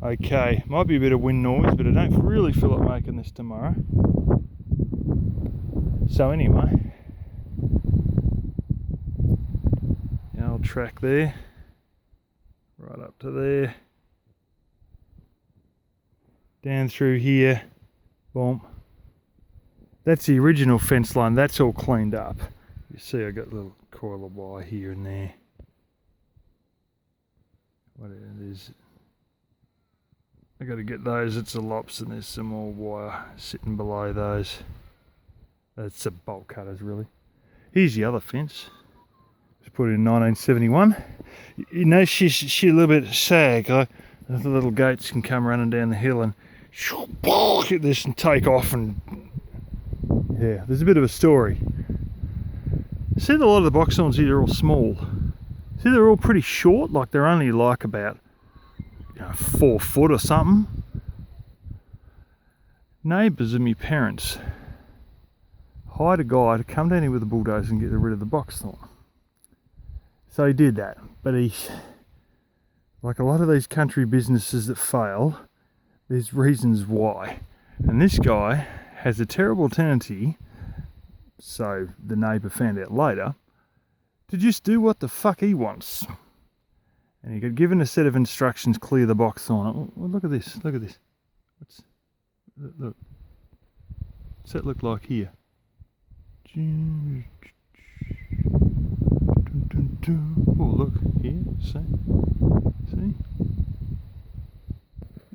Okay, might be a bit of wind noise, but I don't really feel like making this tomorrow. So anyway, the old track there, right up to there, down through here, boom. That's the original fence line, that's all cleaned up. You see I got a little coil of wire here and there. What it is, I got to get those, it's a lops and there's some more wire sitting below those. That's the bolt cutters really. Here's the other fence. It was put in 1971. You know she's a little bit sag. The little goats can come running down the hill and hit this and take off, and yeah, there's a bit of a story. See, a lot of the box horns here are all small. See, they're all pretty short, like they're only like about 4 foot or something. Neighbours of my parents hired a guy to come down here with a bulldozer and get rid of the box thorn. So he did that, but he's like a lot of these country businesses that fail, there's reasons why. And this guy has a terrible tendency, so the neighbour found out later, to just do what the fuck he wants. And he got given a set of instructions, clear the box thorn. Oh, look at this, look at this. Look. What's that look like here? Oh, look here, see?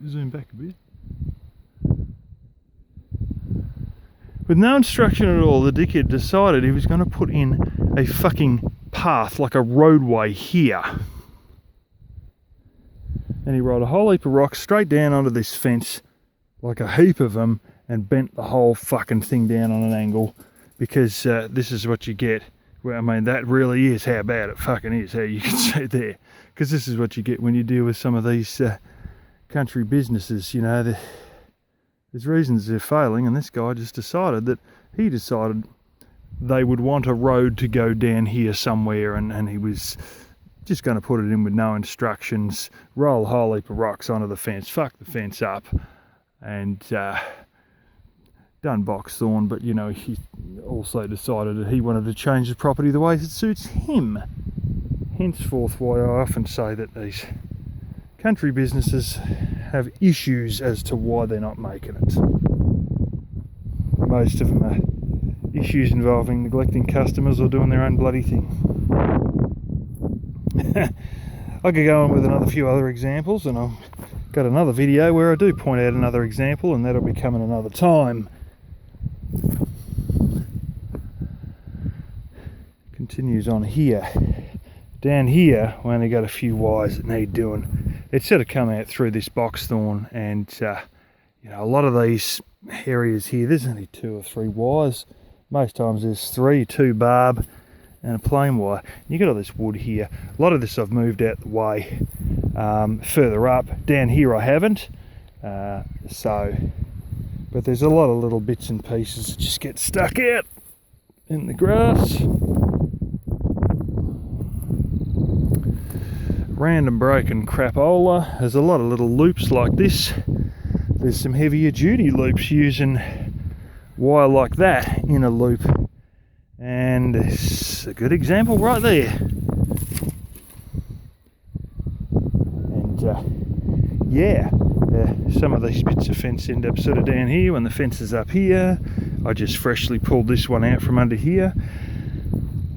Zoom back a bit. With no instruction at all, the dickhead decided he was going to put in a fucking path, like a roadway here. And he rolled a whole heap of rocks straight down onto this fence, like a heap of them, and bent the whole fucking thing down on an angle, because this is what you get. Well, I mean, that really is how bad it fucking is, how you can see there. Because this is what you get when you deal with some of these country businesses, there's reasons they're failing, and this guy just decided they would want a road to go down here somewhere, and he was just going to put it in with no instructions, roll a whole heap of rocks onto the fence, fuck the fence up, and done box thorn. But he also decided that he wanted to change the property the way it suits him. Henceforth, why I often say that these country businesses have issues as to why they're not making it. Most of them are issues involving neglecting customers or doing their own bloody thing. I could go on with another few other examples, and I've got another video where I do point out another example, and that'll be coming another time. Continues on here. Down here, we only got a few wires that need doing. It's sort of come out through this box thorn, and a lot of these areas here, there's only 2 or 3 wires. Most times there's 3, 2 barb and a plain wire. You got all this wood here. A lot of this I've moved out the way further up. Down here I haven't. But there's a lot of little bits and pieces that just get stuck out in the grass. Random broken crapola. There's a lot of little loops like this. There's some heavier duty loops using wire like that in a loop, and it's a good example right there. And some of these bits of fence end up sort of down here when the fence is up here. I just freshly pulled this one out from under here.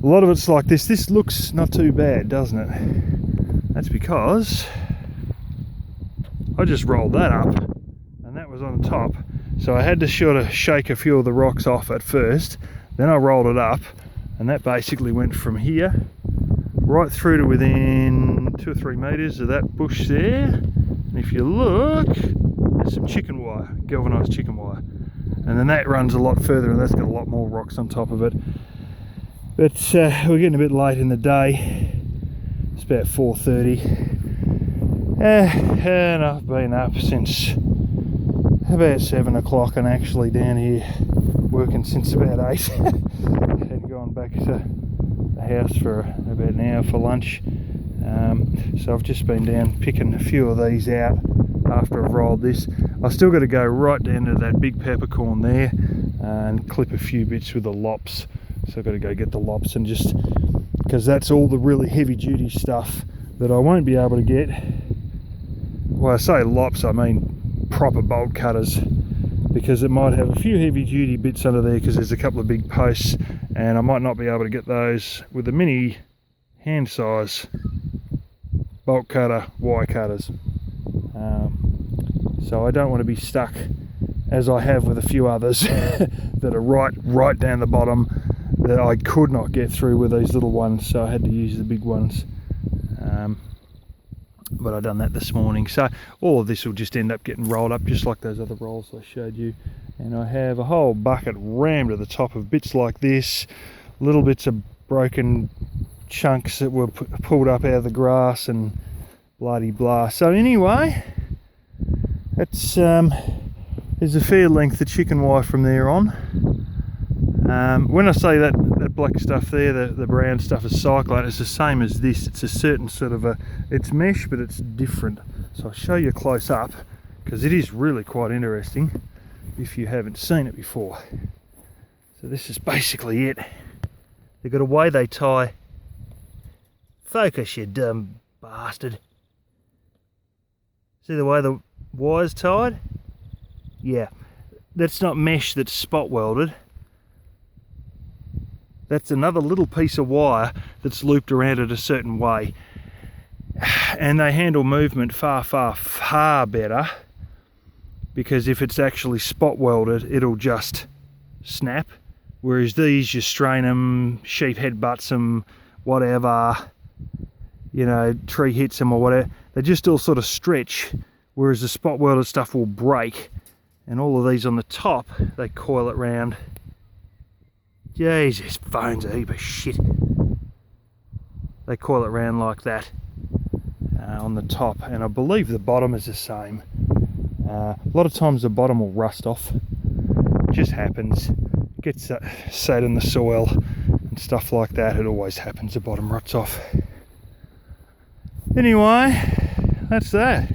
A lot of it's like this. This looks not too bad, doesn't it? That's because I just rolled that up, and that was on top, so I had to sort of shake a few of the rocks off at first, then I rolled it up, and that basically went from here right through to within 2 or 3 meters of that bush there. And if you look, there's some chicken wire, galvanized chicken wire, and then that runs a lot further, and that's got a lot more rocks on top of it. But we're getting a bit late in the day. It's about 4:30, and I've been up since about 7 o'clock, and actually down here working since about 8. Had gone back to the house for about an hour for lunch, so I've just been down picking a few of these out after I've rolled this. I've still got to go right down to that big peppercorn there and clip a few bits with the lops. So I've got to go get the lops, and just because that's all the really heavy duty stuff that I won't be able to get. Well, I say lops, I mean proper bolt cutters, because it might have a few heavy duty bits under there because there's a couple of big posts, and I might not be able to get those with the mini hand size bolt cutter wire cutters. So I don't want to be stuck as I have with a few others that are right down the bottom that I could not get through with these little ones, so I had to use the big ones. But I done that this morning, so all of this will just end up getting rolled up just like those other rolls I showed you. And I have a whole bucket rammed to the top of bits like this, little bits of broken chunks that were pulled up out of the grass and bloody blah. So anyway, it's there's a fair length of chicken wire from there on. When I say that black stuff there, the brown stuff is cyclone, it's the same as this. It's a certain sort of it's mesh, but it's different. So I'll show you close up, because it is really quite interesting if you haven't seen it before. So this is basically it. They've got a way they tie. Focus, you dumb bastard. See the way the wire's tied? Yeah, that's not mesh, that's spot welded. That's another little piece of wire that's looped around it a certain way. And they handle movement far, far, far better, because if it's actually spot welded, it'll just snap. Whereas these, you strain them, sheep headbutts them, whatever, you know, tree hits them or whatever, they just all sort of stretch, whereas the spot welded stuff will break. And all of these on the top, they coil it round. Jesus, phone's a heap of shit. They coil it round like that on the top, and I believe the bottom is the same. A lot of times the bottom will rust off. It just happens. It gets sat in the soil and stuff like that. It always happens, the bottom rots off. Anyway, that's that.